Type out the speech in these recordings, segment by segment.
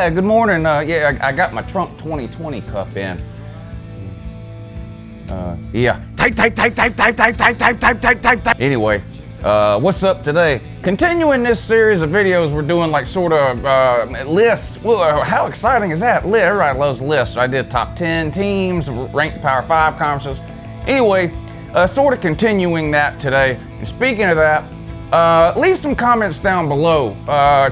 Yeah, good morning. I got my Trump 2020 cup in. Yeah. Type. Anyway, what's up today? Continuing this series of videos, we're doing like sort of lists. Well, how exciting is that? Everybody loves lists. I did top 10 teams, ranked Power 5 conferences. Anyway, sort of continuing that today. And speaking of that, leave some comments down below.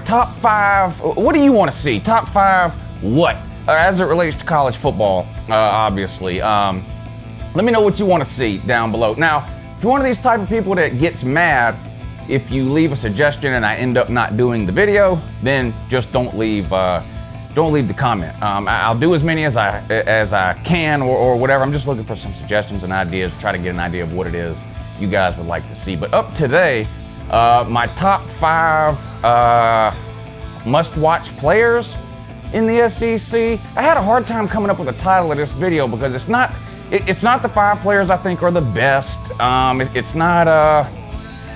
Top 5, what do you want to see? Top 5 what? As it relates to college football, obviously. Let me know what you want to see down below. Now, if you're one of these type of people that gets mad if you leave a suggestion and I end up not doing the video, then just don't leave the comment. I'll do as many as I can or whatever. I'm just looking for some suggestions and ideas, try to get an idea of what it is you guys would like to see. But up today, my top 5 must-watch players in the SEC. I had a hard time coming up with a title of this video because it's not the 5 players I think are the best. It's not,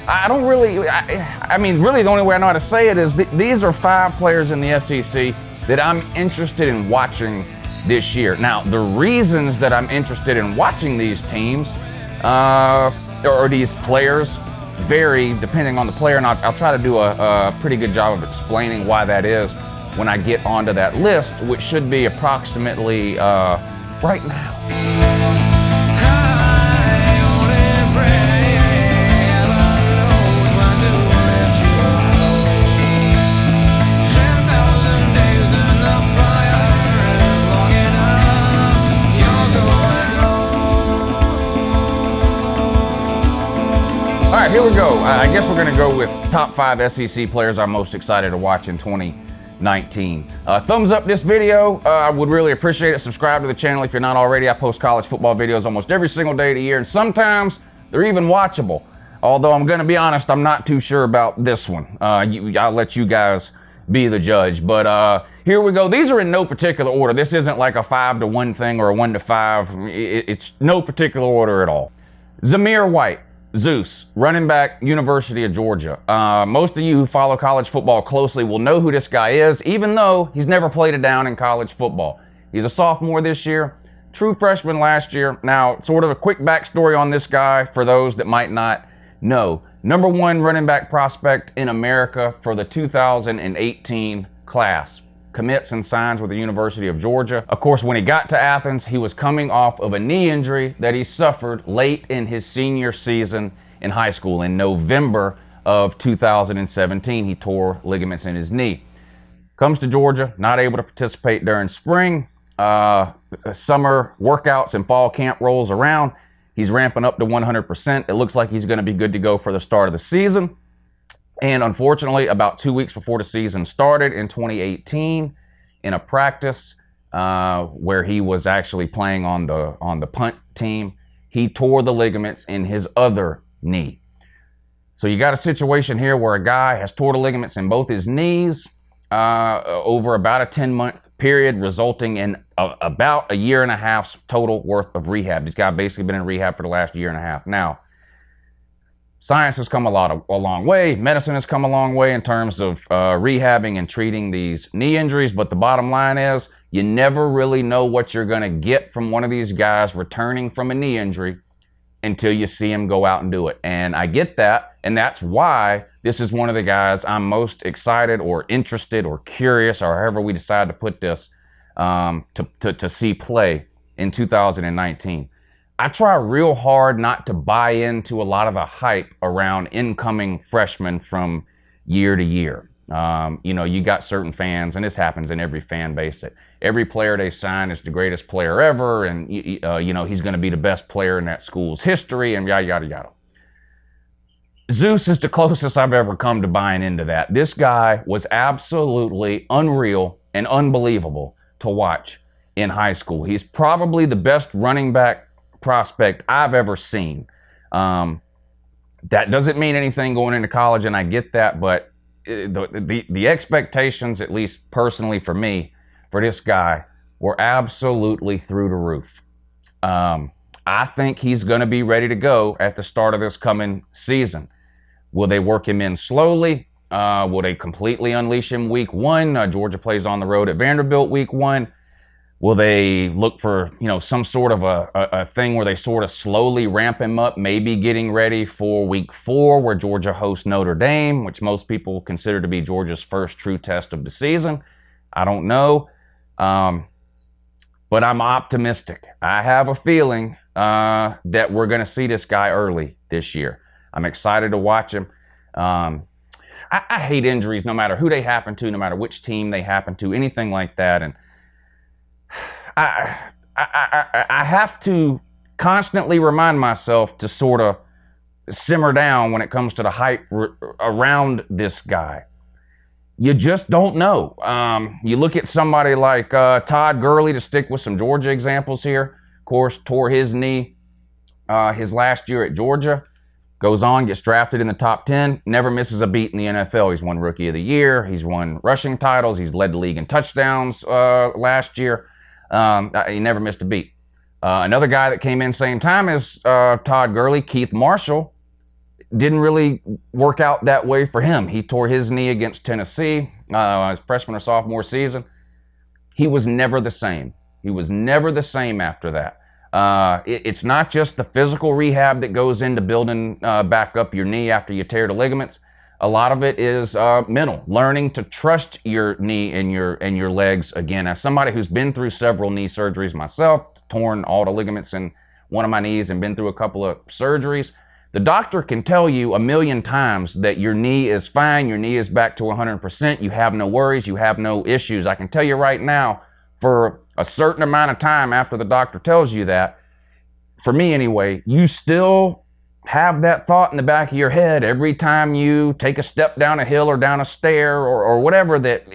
I don't really, I mean, really the only way I know how to say it is these are 5 players in the SEC that I'm interested in watching this year. Now, the reasons that I'm interested in watching these teams, or these players, vary depending on the player, and I'll try to do a pretty good job of explaining why that is when I get onto that list, which should be approximately right now. All right, here we go. I guess we're going to go with top 5 SEC players I'm most excited to watch in 2019. Thumbs up this video. I would really appreciate it. Subscribe to the channel if you're not already. I post college football videos almost every single day of the year, and sometimes they're even watchable. Although I'm going to be honest, I'm not too sure about this one. I'll let you guys be the judge. But here we go. These are in no particular order. This isn't like a 5 to 1 thing or a 1 to 5. It's no particular order at all. Zamir White. Zeus, running back, University of Georgia. Most of you who follow college football closely will know who this guy is, even though he's never played it down in college football. He's a sophomore this year, true freshman last year. Now, sort of a quick backstory on this guy for those that might not know. Number 1 running back prospect in America for the 2018 class. Commits and signs with the University of Georgia. Of course, when he got to Athens, he was coming off of a knee injury that he suffered late in his senior season in high school. In November of 2017, he tore ligaments in his knee. Comes to Georgia, not able to participate during spring. Summer workouts and fall camp rolls around. He's ramping up to 100%. It looks like he's going to be good to go for the start of the season. And unfortunately, about 2 weeks before the season started in 2018, in a practice where he was actually playing on the punt team, he tore the ligaments in his other knee. So you got a situation here where a guy has tore the ligaments in both his knees over about a 10-month period, resulting in about a year and a half's total worth of rehab. This guy basically been in rehab for the last year and a half. Now, science has come a long way. Medicine has come a long way in terms of rehabbing and treating these knee injuries. But the bottom line is you never really know what you're going to get from one of these guys returning from a knee injury until you see him go out and do it. And I get that. And that's why this is one of the guys I'm most excited or interested or curious, or however we decide to put this, to see play in 2019. I try real hard not to buy into a lot of the hype around incoming freshmen from year to year. You got certain fans, and this happens in every fan base, that every player they sign is the greatest player ever, and he's going to be the best player in that school's history, and yada, yada, yada. Zeus is the closest I've ever come to buying into that. This guy was absolutely unreal and unbelievable to watch in high school. He's probably the best running back prospect I've ever seen. That doesn't mean anything going into college, and I get that, but the expectations, at least personally for me, for this guy were absolutely through the roof. I think he's going to be ready to go at the start of this coming season. Will they work him in slowly? Will they completely unleash him week 1? Georgia plays on the road at Vanderbilt week 1. Will they look for, some sort of a thing where they sort of slowly ramp him up, maybe getting ready for week 4 where Georgia hosts Notre Dame, which most people consider to be Georgia's first true test of the season? I don't know. But I'm optimistic. I have a feeling that we're going to see this guy early this year. I'm excited to watch him. I hate injuries no matter who they happen to, no matter which team they happen to, anything like that. And I have to constantly remind myself to sort of simmer down when it comes to the hype around this guy. You just don't know. You look at somebody like Todd Gurley, to stick with some Georgia examples here. Of course, tore his knee his last year at Georgia. Goes on, gets drafted in the top 10, never misses a beat in the NFL. He's won Rookie of the Year. He's won rushing titles. He's led the league in touchdowns last year. He never missed a beat. Another guy that came in same time as Todd Gurley, Keith Marshall, didn't really work out that way for him. He tore his knee against Tennessee his freshman or sophomore season. He was never the same. He was never the same after that. It's not just the physical rehab that goes into building back up your knee after you tear the ligaments. A lot of it is mental, learning to trust your knee and your legs again. As somebody who's been through several knee surgeries myself, torn all the ligaments in one of my knees and been through a couple of surgeries, the doctor can tell you a million times that your knee is fine, your knee is back to 100%, you have no worries, you have no issues. I can tell you right now, for a certain amount of time after the doctor tells you that, for me anyway, you still have that thought in the back of your head every time you take a step down a hill or down a stair or whatever, that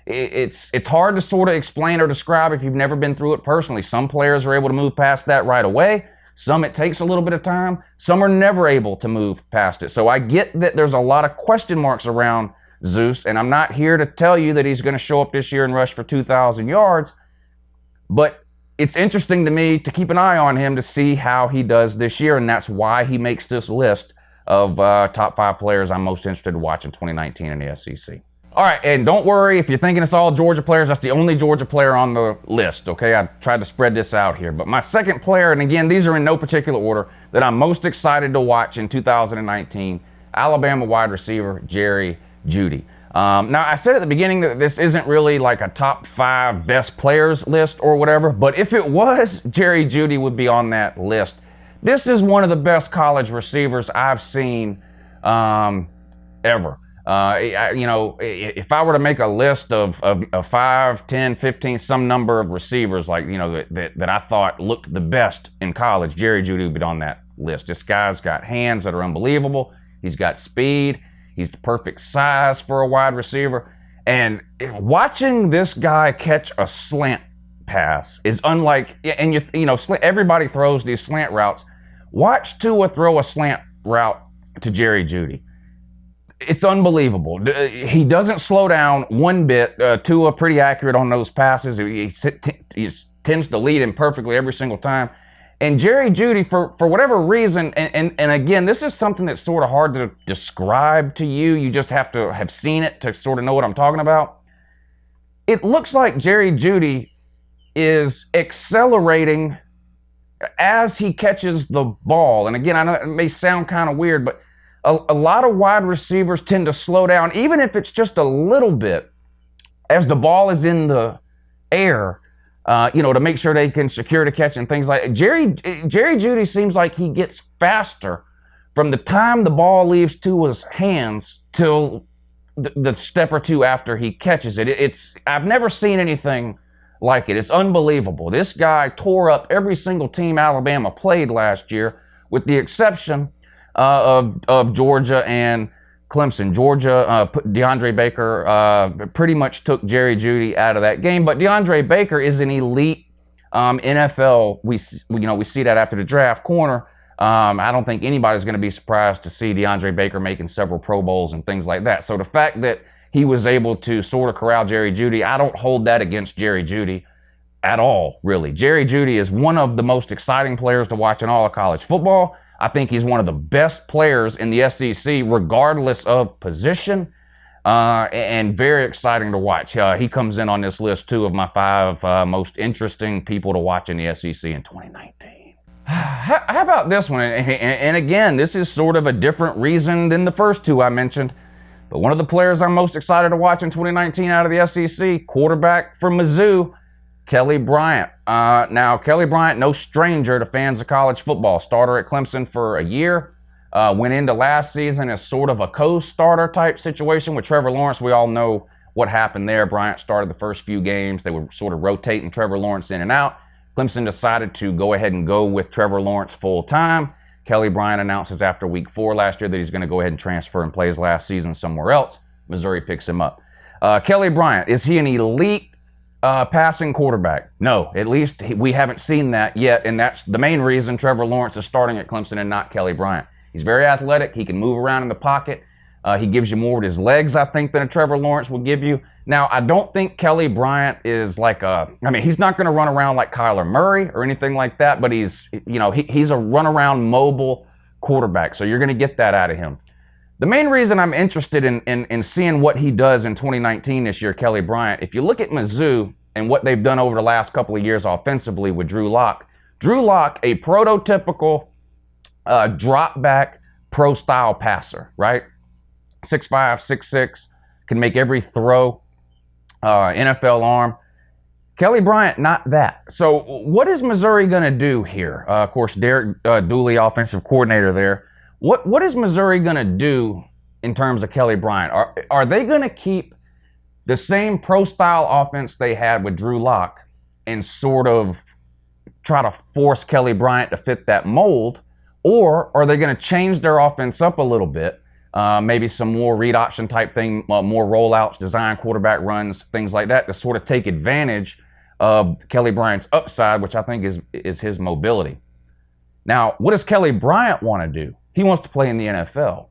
it's hard to sort of explain or describe if you've never been through it personally. Some players are able to move past that right away. Some it takes a little bit of time. Some are never able to move past it. So I get that there's a lot of question marks around Zeus, and I'm not here to tell you that he's going to show up this year and rush for 2,000 yards, but it's interesting to me to keep an eye on him to see how he does this year, and that's why he makes this list of top 5 players I'm most interested to watch in 2019 in the SEC. All right, and don't worry if you're thinking it's all Georgia players. That's the only Georgia player on the list, okay? I tried to spread this out here. But my second player, and again, these are in no particular order, that I'm most excited to watch in 2019, Alabama wide receiver Jerry Jeudy. Now, I said at the beginning that this isn't really like a top 5 best players list or whatever, but if it was, Jerry Jeudy would be on that list. This is one of the best college receivers I've seen ever. If I were to make a list of 5, 10, 15, some number of receivers that I thought looked the best in college, Jerry Jeudy would be on that list. This guy's got hands that are unbelievable. He's got speed. He's the perfect size for a wide receiver. And watching this guy catch a slant pass is unlike, and everybody throws these slant routes. Watch Tua throw a slant route to Jerry Jeudy. It's unbelievable. He doesn't slow down one bit. Tua pretty accurate on those passes. He tends to lead him perfectly every single time. And Jerry Jeudy, for whatever reason, and again, this is something that's sort of hard to describe to you. You just have to have seen it to sort of know what I'm talking about. It looks like Jerry Jeudy is accelerating as he catches the ball. And again, I know it may sound kind of weird, but a lot of wide receivers tend to slow down, even if it's just a little bit, as the ball is in the air, to make sure they can secure the catch and things like that. Jerry Jeudy seems like he gets faster from the time the ball leaves Tua's hands till the step or two after he catches it. I've never seen anything like it. It's unbelievable. This guy tore up every single team Alabama played last year, with the exception of Georgia and Clemson. Georgia, DeAndre Baker pretty much took Jerry Jeudy out of that game, but DeAndre Baker is an elite NFL. We see that after the draft corner. I don't think anybody's going to be surprised to see DeAndre Baker making several Pro Bowls and things like that. So the fact that he was able to sort of corral Jerry Jeudy, I don't hold that against Jerry Jeudy at all, really. Jerry Jeudy is one of the most exciting players to watch in all of college football. I think he's one of the best players in the SEC, regardless of position, and very exciting to watch. He comes in on this list, too, of my 5 most interesting people to watch in the SEC in 2019. How about this one? And again, this is sort of a different reason than the first 2 I mentioned. But one of the players I'm most excited to watch in 2019 out of the SEC, quarterback from Mizzou, Kelly Bryant. Now, Kelly Bryant, no stranger to fans of college football. Starter at Clemson for a year. Went into last season as sort of a co-starter type situation with Trevor Lawrence. We all know what happened there. Bryant started the first few games. They were sort of rotating Trevor Lawrence in and out. Clemson decided to go ahead and go with Trevor Lawrence full time. Kelly Bryant announces after week 4 last year that he's going to go ahead and transfer and play his last season somewhere else. Missouri picks him up. Kelly Bryant, is he an elite passing quarterback? No, at least we haven't seen that yet, and that's the main reason Trevor Lawrence is starting at Clemson and not Kelly Bryant. He's very athletic. He can move around in the pocket. He gives you more with his legs, I think, than a Trevor Lawrence will give you. Now, I don't think Kelly Bryant is like he's not going to run around like Kyler Murray or anything like that, but he's a run-around mobile quarterback, so you're going to get that out of him. The main reason I'm interested in seeing what he does in 2019 this year, Kelly Bryant, if you look at Mizzou and what they've done over the last couple of years offensively with Drew Lock, a prototypical drop-back pro-style passer, right? 6'5", 6'6", can make every throw, NFL arm. Kelly Bryant, not that. So what is Missouri going to do here? Of course, Derek Dooley, offensive coordinator there. What is Missouri going to do in terms of Kelly Bryant? Are they going to keep the same pro-style offense they had with Drew Lock and sort of try to force Kelly Bryant to fit that mold? Or are they going to change their offense up a little bit? Maybe some more read option type thing, more rollouts, design quarterback runs, things like that to sort of take advantage of Kelly Bryant's upside, which I think is his mobility. Now, what does Kelly Bryant want to do? He wants to play in the NFL.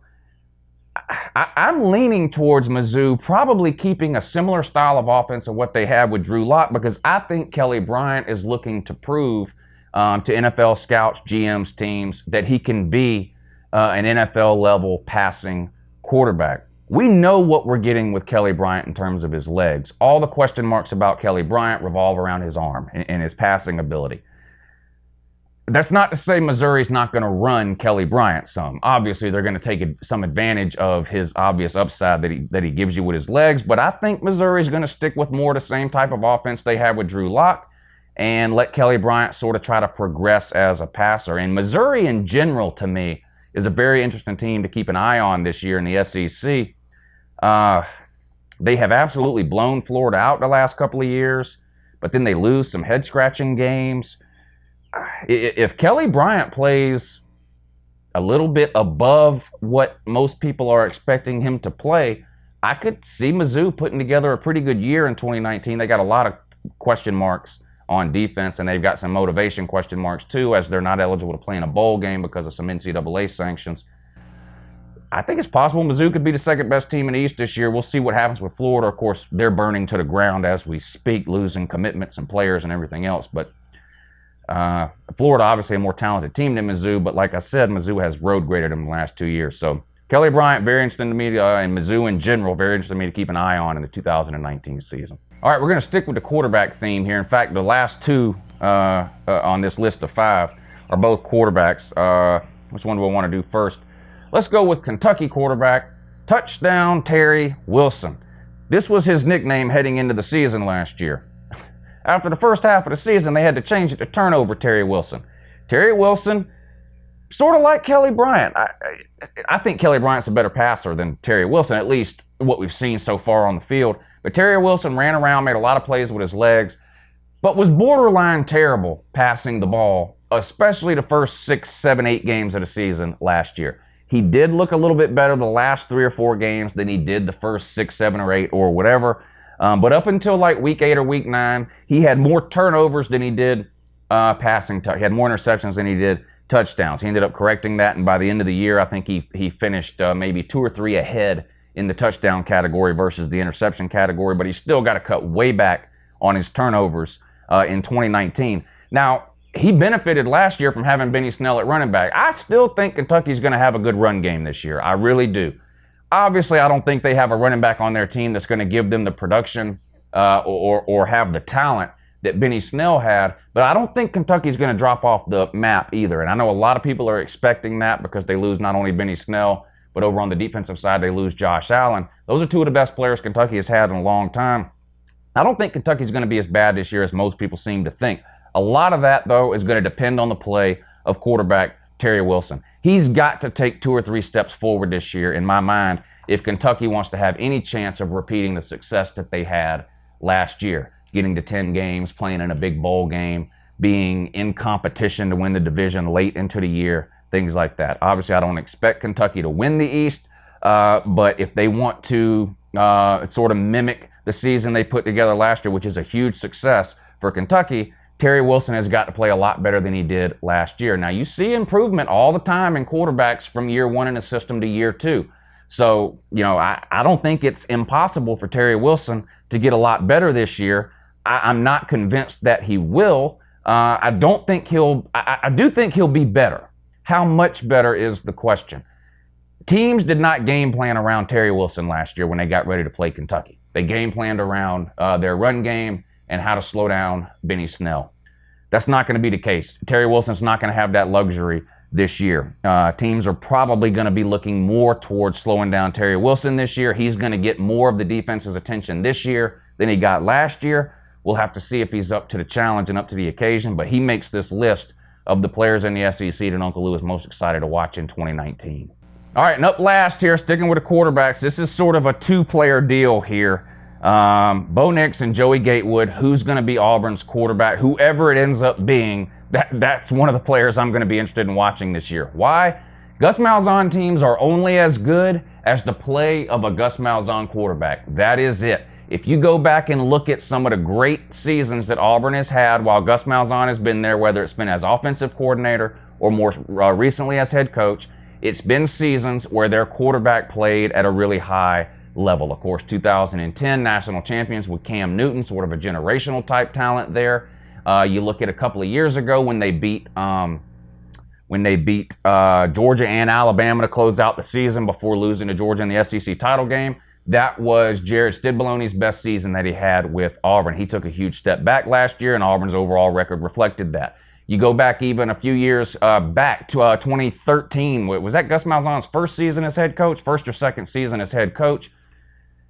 I'm leaning towards Mizzou probably keeping a similar style of offense of what they had with Drew Lock, because I think Kelly Bryant is looking to prove to NFL scouts, GMs, teams that he can be an NFL-level passing quarterback. We know what we're getting with Kelly Bryant in terms of his legs. All the question marks about Kelly Bryant revolve around his arm and his passing ability. That's not to say Missouri's not going to run Kelly Bryant some. Obviously, they're going to take some advantage of his obvious upside that he gives you with his legs, but I think Missouri's going to stick with more the same type of offense they had with Drew Lock and let Kelly Bryant sort of try to progress as a passer. And Missouri in general, to me, is a very interesting team to keep an eye on this year in the SEC. They have absolutely blown Florida out the last couple of years, but then they lose some head-scratching games. If Kelly Bryant plays a little bit above what most people are expecting him to play, I could see Mizzou putting together a pretty good year in 2019. They got a lot of question marks on defense, and they've got some motivation question marks too, as they're not eligible to play in a bowl game because of some NCAA sanctions. I think it's possible Mizzou could be the second best team in the East this year. We'll see what happens with Florida. Of course, they're burning to the ground as we speak, losing commitments and players and everything else. But Florida, obviously a more talented team than Mizzou, but like I said, Mizzou has road graded them the last 2 years. So Kelly Bryant, very interesting to me, and Mizzou in general, very interesting to me to keep an eye on in the 2019 season. All right, we're going to stick with the quarterback theme here. In fact, the last 2 on this list of 5 are both quarterbacks. Which one do I want to do first? Let's go with Kentucky quarterback, touchdown Terry Wilson. This was his nickname heading into the season last year. After the first half of the season, they had to change it to turnover Terry Wilson. Terry Wilson, sort of like Kelly Bryant. I think Kelly Bryant's a better passer than Terry Wilson, at least what we've seen so far on the field. But Terry Wilson ran around, made a lot of plays with his legs, but was borderline terrible passing the ball, especially the first 6, 7, 8 games of the season last year. He did look a little bit better the last 3 or 4 games than he did the first 6, 7, or 8 or whatever. But up until like week 8 or week 9, he had more turnovers than he did passing. He had more interceptions than he did touchdowns. He ended up correcting that, and by the end of the year, I think he finished maybe 2 or 3 ahead in the touchdown category versus the interception category, but he's still got to cut way back on his turnovers in 2019. Now, he benefited last year from having Benny Snell at running back. I still think Kentucky's going to have a good run game this year. I really do. Obviously, I don't think they have a running back on their team that's going to give them the production or have the talent that Benny Snell had, but I don't think Kentucky's going to drop off the map either. And I know a lot of people are expecting that because they lose not only Benny Snell, but over on the defensive side, they lose Josh Allen. Those are two of the best players Kentucky has had in a long time. I don't think Kentucky's going to be as bad this year as most people seem to think. A lot of that, though, is going to depend on the play of quarterback Terry Wilson. He's got to take 2 or 3 steps forward this year, in my mind, if Kentucky wants to have any chance of repeating the success that they had last year. Getting to 10 games, playing in a big bowl game, being in competition to win the division late into the year, things like that. Obviously, I don't expect Kentucky to win the East, but if they want to sort of mimic the season they put together last year, which is a huge success for Kentucky, Terry Wilson has got to play a lot better than he did last year. Now, you see improvement all the time in quarterbacks from year 1 in the system to year 2. So, I don't think it's impossible for Terry Wilson to get a lot better this year. I'm not convinced that he will. I do think he'll be better. How much better is the question. Teams did not game plan around Terry Wilson last year when they got ready to play Kentucky. They game planned around their run game and how to slow down Benny Snell. That's not going to be the case. Terry Wilson's not going to have that luxury this year. Teams are probably going to be looking more towards slowing down Terry Wilson this year. He's going to get more of the defense's attention this year than he got last year. We'll have to see if he's up to the challenge and up to the occasion, but he makes this list of the players in the SEC that Uncle Lou is most excited to watch in 2019. All right, and up last here, sticking with the quarterbacks, this is sort of a 2-player deal here. Bo Nix and Joey Gatewood, who's going to be Auburn's quarterback? Whoever it ends up being, that's one of the players I'm going to be interested in watching this year. Why? Gus Malzahn teams are only as good as the play of a Gus Malzahn quarterback. That is it. If you go back and look at some of the great seasons that Auburn has had while Gus Malzahn has been there, whether it's been as offensive coordinator or more recently as head coach, it's been seasons where their quarterback played at a really high level. Of course, 2010 national champions with Cam Newton, sort of a generational type talent there. You look at a couple of years ago when they beat Georgia and Alabama to close out the season before losing to Georgia in the SEC title game. That was Jared Stidbaloni's best season that he had with Auburn. He took a huge step back last year, and Auburn's overall record reflected that. You go back even a few years back to 2013. Was that Gus Malzahn's first season as head coach? First or second season as head coach?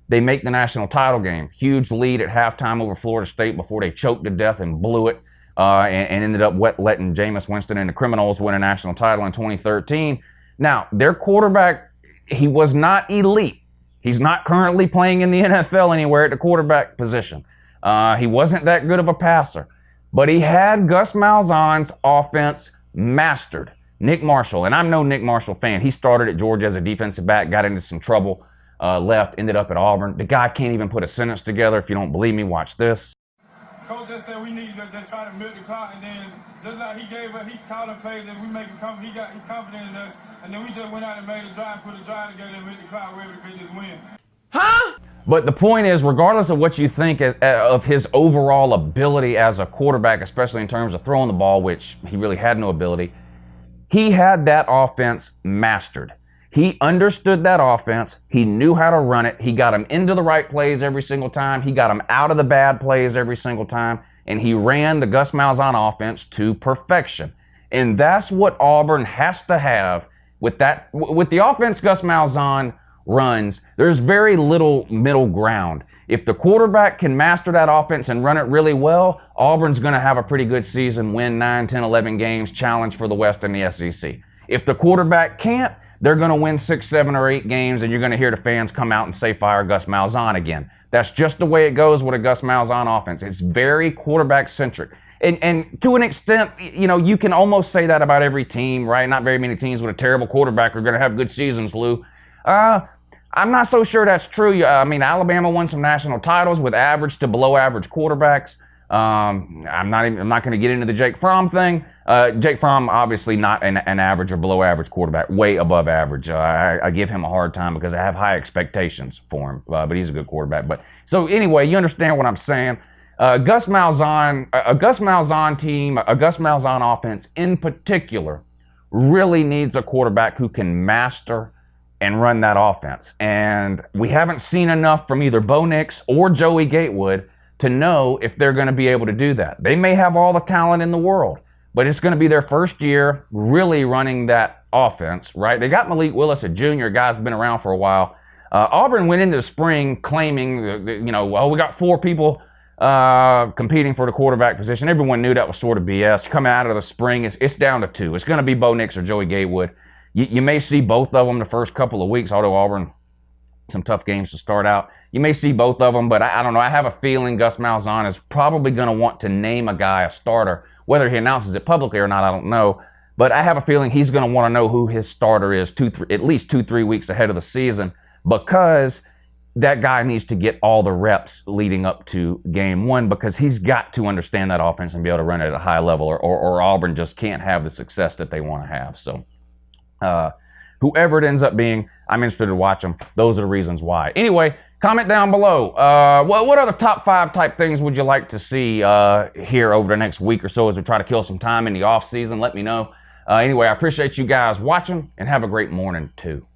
They make the national title game. Huge lead at halftime over Florida State before they choked to death and blew it and ended up letting Jameis Winston and the Criminals win a national title in 2013. Now, their quarterback, he was not elite. He's not currently playing in the NFL anywhere at the quarterback position. He wasn't that good of a passer. But he had Gus Malzahn's offense mastered. Nick Marshall, and I'm no Nick Marshall fan. He started at Georgia as a defensive back, got into some trouble, left, ended up at Auburn. The guy can't even put a sentence together. If you don't believe me, watch this. Coach just said we need to just try to milk the clock, and then just like he gave us, he called and played that we make him he confident in us, and then we just went out and made a drive, put a drive together, and milk the clock, we're able to get this win. Huh? But the point is, regardless of what you think of his overall ability as a quarterback, especially in terms of throwing the ball, which he really had no ability, he had that offense mastered. He understood that offense. He knew how to run it. He got him into the right plays every single time. He got him out of the bad plays every single time. And he ran the Gus Malzahn offense to perfection. And that's what Auburn has to have with the offense Gus Malzahn runs. There's very little middle ground. If the quarterback can master that offense and run it really well, Auburn's going to have a pretty good season, win 9, 10, 11 games, challenge for the West and the SEC. If the quarterback can't, they're going to win 6, 7, or 8 games, and you're going to hear the fans come out and say, fire Gus Malzahn again. That's just the way it goes with a Gus Malzahn offense. It's very quarterback-centric. And to an extent, you can almost say that about every team, right? Not very many teams with a terrible quarterback are going to have good seasons, Lou. I'm not so sure that's true. I mean, Alabama won some national titles with average to below average quarterbacks. I'm not going to get into the Jake Fromm thing. Jake Fromm, obviously not an average or below average quarterback, way above average. I give him a hard time because I have high expectations for him, but he's a good quarterback. But so anyway, you understand what I'm saying. Gus Malzahn team, a Gus Malzahn offense in particular, really needs a quarterback who can master and run that offense. And we haven't seen enough from either Bo Nix or Joey Gatewood to know if they're going to be able to do that. They may have all the talent in the world, but it's going to be their first year really running that offense, right? They got Malik Willis, a junior, guy's been around for a while. Auburn went into the spring claiming, well, we got 4 people competing for the quarterback position. Everyone knew that was sort of BS. Coming out of the spring, it's down to 2. It's going to be Bo Nix or Joey Gatewood. You may see both of them the first couple of weeks, although Auburn, some tough games to start out. You may see both of them, but I don't know. I have a feeling Gus Malzahn is probably going to want to name a guy a starter. Whether he announces it publicly or not, I don't know. But I have a feeling he's going to want to know who his starter is at least 2-3 weeks ahead of the season, because that guy needs to get all the reps leading up to game 1, because he's got to understand that offense and be able to run it at a high level, or Auburn just can't have the success that they want to have. So whoever it ends up being, I'm interested to watch them. Those are the reasons why. Anyway, comment down below. What other top 5 type things would you like to see here over the next week or so as we try to kill some time in the off season? Let me know. Anyway, I appreciate you guys watching, and have a great morning too.